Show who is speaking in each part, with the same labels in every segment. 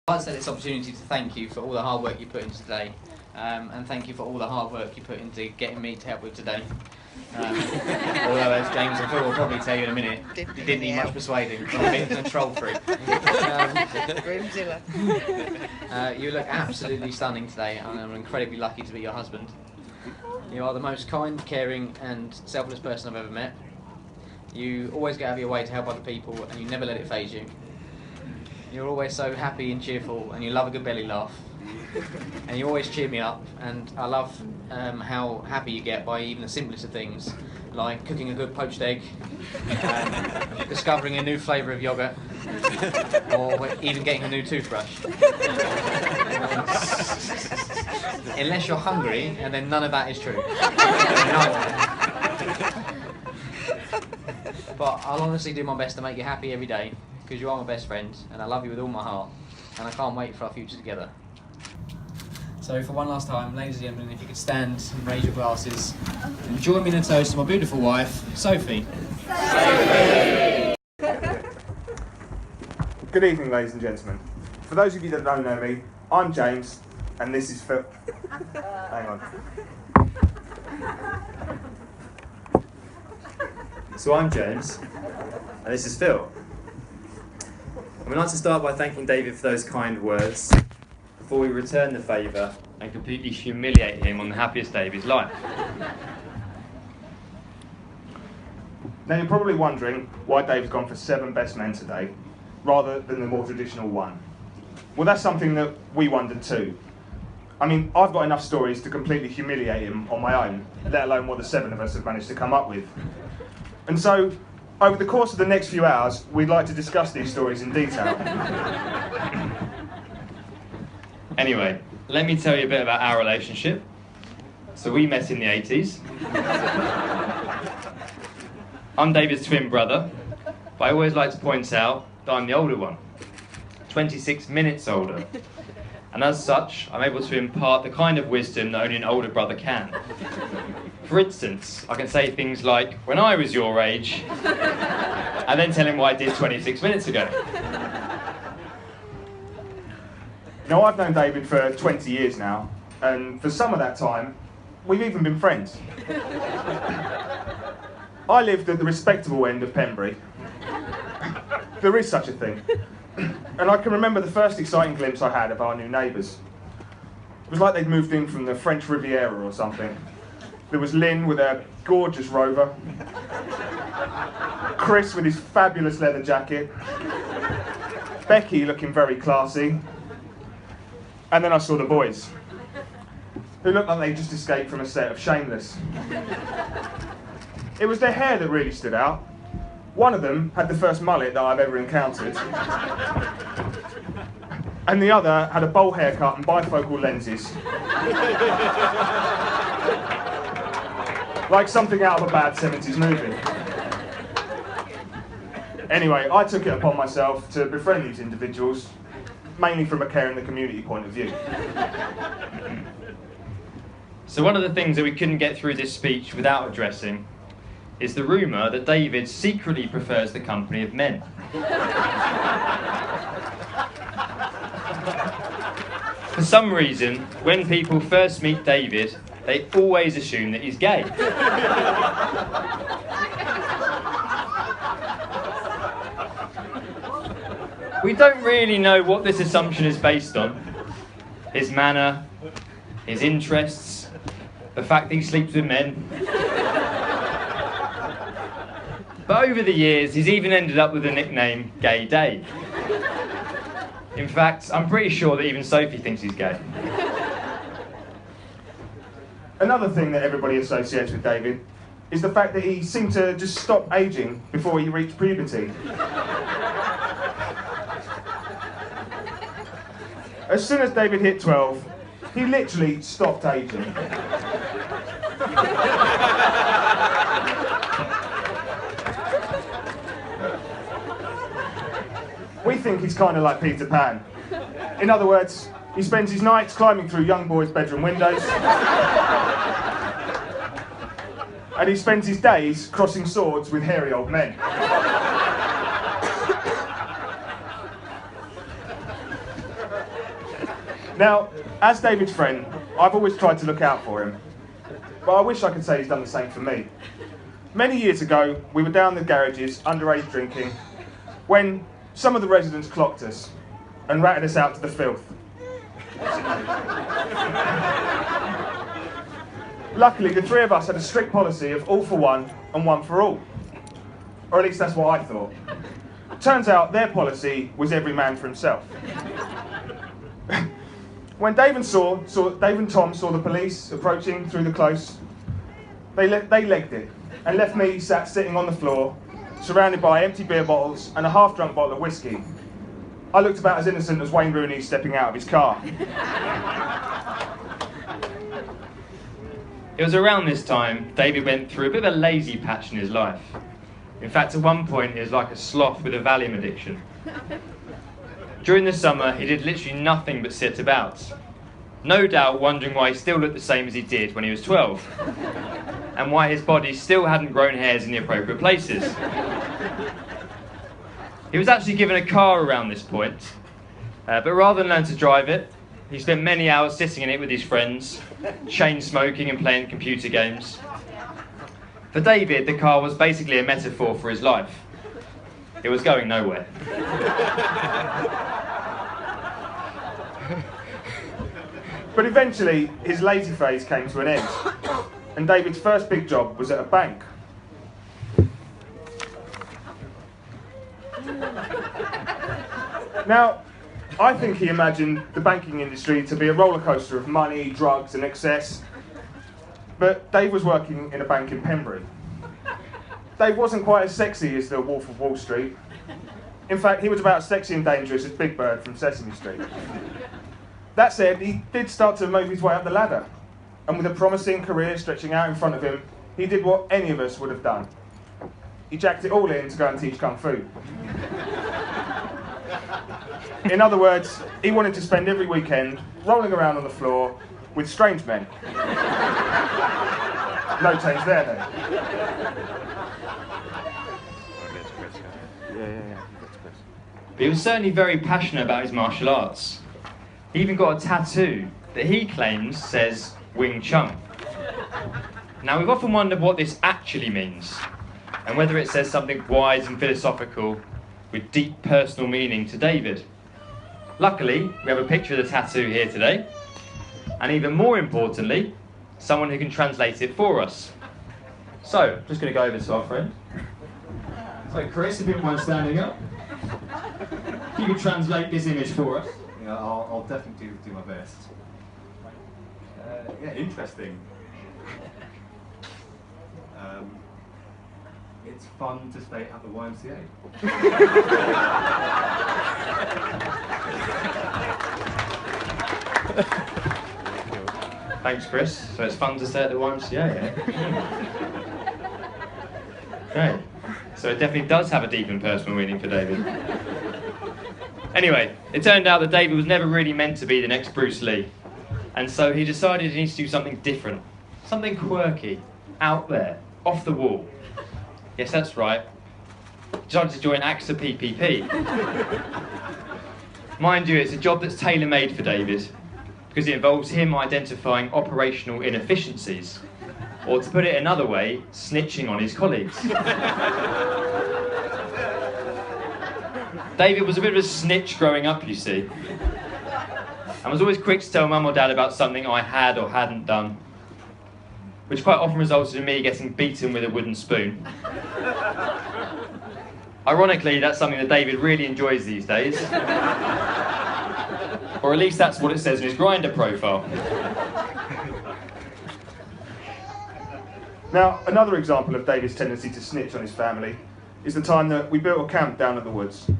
Speaker 1: I'd like to take this opportunity to thank you for all the hard work you put into today, and thank you for all the hard work you put into getting me to help with today. Although, as James and Phil will probably tell you in a minute, you didn't need much persuading. I'm being a troll freak. You look absolutely stunning today, and I'm incredibly lucky to be your husband. You are the most kind, caring, and selfless person I've ever met. You always go out of your way to help other people, and you never let it faze you. You're always so happy and cheerful, and you love a good belly laugh. And you always cheer me up, and I love how happy you get by even the simplest of things, like cooking a good poached egg, discovering a new flavour of yoghurt, or even getting a new toothbrush. Unless you're hungry, and then none of that is true. But I'll honestly do my best to make you happy every day, because you are my best friend, and I love you with all my heart, and I can't wait for our future together. So for one last time, ladies and gentlemen, if you could stand and raise your glasses and join me in a toast to my beautiful wife, Sophie.
Speaker 2: Sophie! Good evening, ladies and gentlemen. For those of you that don't know me, I'm James, and this is Phil. Hang on. So I'm James, and this is Phil. And we'd like to start by thanking David for those kind words before we return the favour and completely humiliate him on the happiest day of his life. Now you're probably wondering why Dave's gone for 7 best men today, rather than the more traditional one. Well, that's something that we wondered too. I mean, I've got enough stories to completely humiliate him on my own, let alone what the 7 of us have managed to come up with. And so, over the course of the next few hours, we'd like to discuss these stories in detail. Anyway, let me tell you a bit about our relationship. So we met in the 80s. I'm David's twin brother, but I always like to point out that I'm the older one, 26 minutes older. And as such, I'm able to impart the kind of wisdom that only an older brother can. For instance, I can say things like, when I was your age, and then tell him what I did 26 minutes ago. Now, I've known David for 20 years now, and for some of that time, we've even been friends. I lived at the respectable end of Pembury. There is such a thing. And I can remember the first exciting glimpse I had of our new neighbours. It was like they'd moved in from the French Riviera or something. There was Lynn with her gorgeous Rover, Chris with his fabulous leather jacket, Becky looking very classy, and then I saw the boys, who looked like they'd just escaped from a set of Shameless. It was their hair that really stood out. One of them had the first mullet that I've ever encountered, and the other had a bowl haircut and bifocal lenses. Like something out of a bad 70s movie. Anyway, I took it upon myself to befriend these individuals, mainly from a care in the community point of view. So one of the things that we couldn't get through this speech without addressing is the rumour that David secretly prefers the company of men. For some reason, when people first meet David, they always assume that he's gay. We don't really know what this assumption is based on. His manner, his interests, the fact that he sleeps with men. But over the years, he's even ended up with the nickname Gay Dave. In fact, I'm pretty sure that even Sophie thinks he's gay. Another thing that everybody associates with David is the fact that he seemed to just stop aging before he reached puberty. As soon as David hit 12, he literally stopped aging. We think he's kind of like Peter Pan. In other words, he spends his nights climbing through young boys' bedroom windows, and he spends his days crossing swords with hairy old men. Now, as David's friend, I've always tried to look out for him, but I wish I could say he's done the same for me. Many years ago, we were down the garages, underage drinking, when some of the residents clocked us and ratted us out to the filth. Luckily, the three of us had a strict policy of all for one and one for all. Or at least that's what I thought. Turns out their policy was every man for himself. When Dave and Tom saw the police approaching through the close, they legged it and left me sitting on the floor, surrounded by empty beer bottles and a half-drunk bottle of whiskey. I looked about as innocent as Wayne Rooney stepping out of his car.
Speaker 3: It was around this time David went through a bit of a lazy patch in his life. In fact, at one point he was like a sloth with a Valium addiction. During the summer, he did literally nothing but sit about. No doubt wondering why he still looked the same as he did when he was 12. And why his body still hadn't grown hairs in the appropriate places. He was actually given a car around this point, but rather than learn to drive it, he spent many hours sitting in it with his friends, chain smoking and playing computer games. For David, the car was basically a metaphor for his life. It was going nowhere.
Speaker 2: But eventually, his lazy phase came to an end, and David's first big job was at a bank. Now, I think he imagined the banking industry to be a roller coaster of money, drugs and excess. But Dave was working in a bank in Pembury. Dave wasn't quite as sexy as the Wolf of Wall Street. In fact, he was about as sexy and dangerous as Big Bird from Sesame Street. That said, he did start to move his way up the ladder. And with a promising career stretching out in front of him, he did what any of us would have done. He jacked it all in to go and teach Kung Fu. In other words, he wanted to spend every weekend rolling around on the floor with strange men. No change there, then.
Speaker 3: But he was certainly very passionate about his martial arts. He even got a tattoo that he claims says Wing Chun. Now, we've often wondered what this actually means, and whether it says something wise and philosophical with deep personal meaning to David. Luckily, we have a picture of the tattoo here today, and even more importantly, someone who can translate it for us. So, just going to go over to our friend. So, Chris, if you don't mind standing up, if you could translate this image for us.
Speaker 4: Yeah, I'll definitely do my best. Yeah, interesting. It's fun to stay at the YMCA.
Speaker 3: Thanks, Chris. So it's fun to stay at the YMCA, yeah? Great. So it definitely does have a deep and personal meaning for David. Anyway, it turned out that David was never really meant to be the next Bruce Lee. And so he decided he needs to do something different. Something quirky, out there, off the wall. Yes, that's right. He decided to join AXA PPP. Mind you, it's a job that's tailor-made for David, because it involves him identifying operational inefficiencies, or to put it another way, snitching on his colleagues. David was a bit of a snitch growing up, you see, and was always quick to tell mum or dad about something I had or hadn't done, which quite often resulted in me getting beaten with a wooden spoon. Ironically, that's something that David really enjoys these days. Or at least that's what it says in his Grindr profile.
Speaker 2: Now, another example of David's tendency to snitch on his family is the time that we built a camp down at the woods,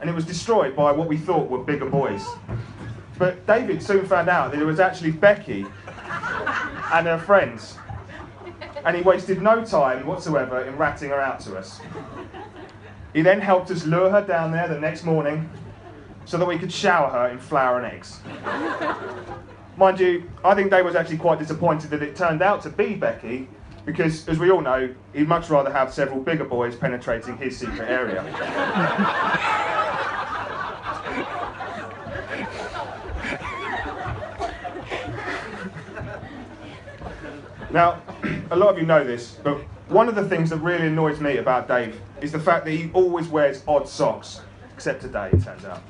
Speaker 2: and it was destroyed by what we thought were bigger boys. But David soon found out that it was actually Becky and her friends, and he wasted no time whatsoever in ratting her out to us. He then helped us lure her down there the next morning so that we could shower her in flour and eggs. Mind you, I think Dave was actually quite disappointed that it turned out to be Becky, because, as we all know, he'd much rather have several bigger boys penetrating his secret area. Now, a lot of you know this, but one of the things that really annoys me about Dave is the fact that he always wears odd socks, except today, it turns out.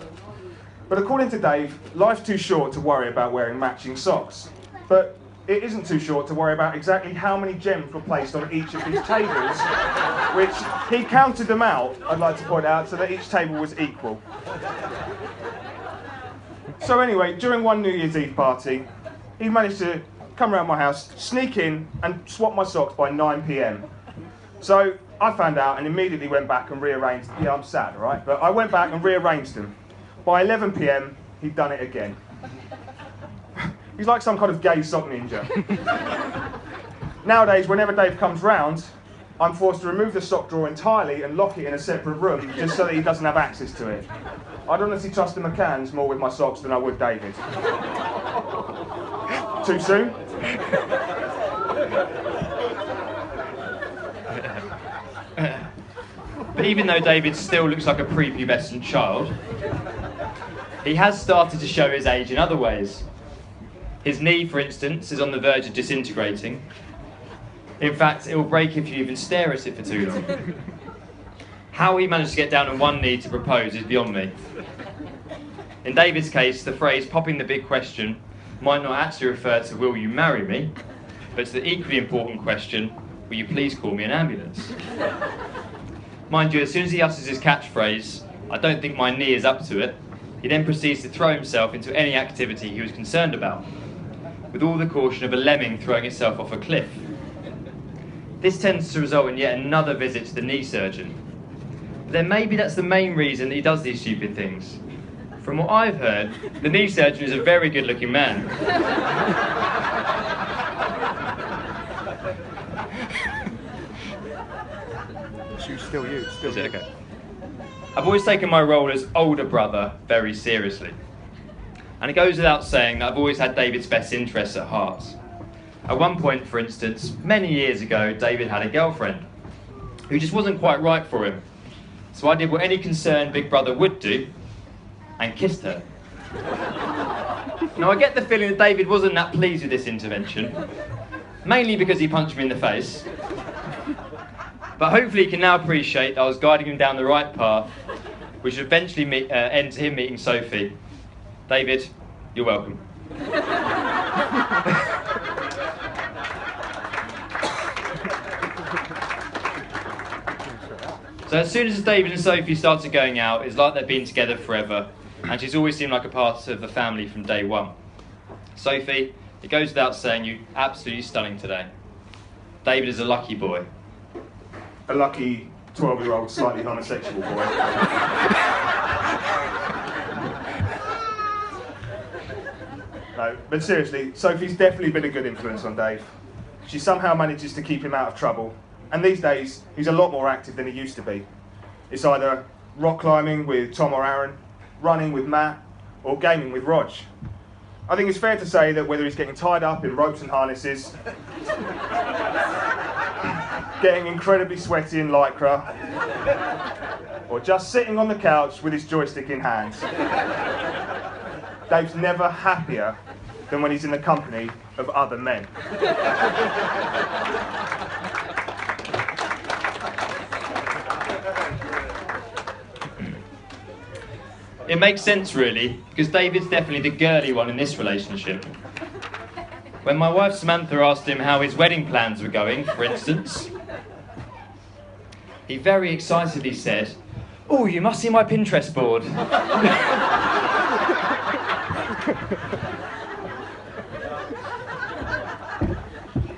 Speaker 2: But according to Dave, life's too short to worry about wearing matching socks. But it isn't too short to worry about exactly how many gems were placed on each of these tables, which he counted them out, I'd like to point out, so that each table was equal. So anyway, during one New Year's Eve party, he managed to come around my house, sneak in and swap my socks by 9 p.m. So I found out and immediately went back and rearranged. Yeah, I'm sad, all right? But I went back and rearranged them. By 11 p.m, he'd done it again. He's like some kind of gay sock ninja. Nowadays, whenever Dave comes round, I'm forced to remove the sock drawer entirely and lock it in a separate room just so that he doesn't have access to it. I'd honestly trust the McCanns more with my socks than I would David. Too soon?
Speaker 3: But even though David still looks like a prepubescent child, he has started to show his age in other ways. His knee, for instance, is on the verge of disintegrating. In fact, it will break if you even stare at it for too long. How he managed to get down on one knee to propose is beyond me. In David's case, the phrase popping the big question might not actually refer to will you marry me, but to the equally important question, will you please call me an ambulance? Mind you, as soon as he utters his catchphrase, I don't think my knee is up to it, he then proceeds to throw himself into any activity he was concerned about, with all the caution of a lemming throwing itself off a cliff. This tends to result in yet another visit to the knee surgeon. But then maybe that's the main reason that he does these stupid things. From what I've heard, the knee surgeon is a very good-looking man.
Speaker 2: Still you, still
Speaker 3: Is it? Okay. I've always taken my role as older brother very seriously. And it goes without saying that I've always had David's best interests at heart. At one point, for instance, many years ago, David had a girlfriend who just wasn't quite right for him. So I did what any concerned big brother would do and kissed her. Now I get the feeling that David wasn't that pleased with this intervention, mainly because he punched me in the face. But hopefully he can now appreciate that I was guiding him down the right path, which would eventually end to him meeting Sophie. David, you're welcome. So as soon as David and Sophie started going out, it's like they've been together forever, and she's always seemed like a part of the family from day one. Sophie, it goes without saying, you're absolutely stunning today. David is a lucky boy.
Speaker 2: A lucky 12-year-old, slightly homosexual boy. No, but seriously, Sophie's definitely been a good influence on Dave. She somehow manages to keep him out of trouble. And these days, he's a lot more active than he used to be. It's either rock climbing with Tom or Aaron, running with Matt, or gaming with Rog. I think it's fair to say that whether he's getting tied up in ropes and harnesses, getting incredibly sweaty in lycra, or just sitting on the couch with his joystick in hand, Dave's never happier than when he's in the company of other men.
Speaker 3: It makes sense, really, because David's definitely the girly one in this relationship. When my wife Samantha asked him how his wedding plans were going, for instance, he very excitedly said, "Oh, you must see my Pinterest board."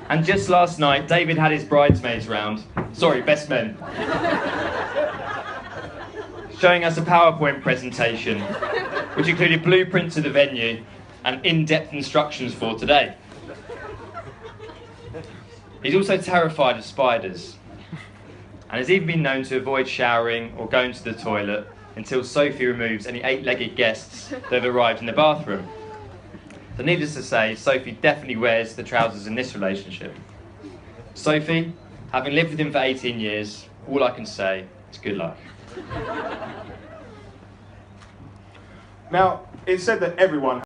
Speaker 3: And just last night, David had his bridesmaids round. Sorry, best men. Showing us a PowerPoint presentation, which included blueprints of the venue and in-depth instructions for today. He's also terrified of spiders, and has even been known to avoid showering or going to the toilet until Sophie removes any 8-legged guests that have arrived in the bathroom. So needless to say, Sophie definitely wears the trousers in this relationship. Sophie, having lived with him for 18 years, all I can say is good luck.
Speaker 2: Now, it's said that everyone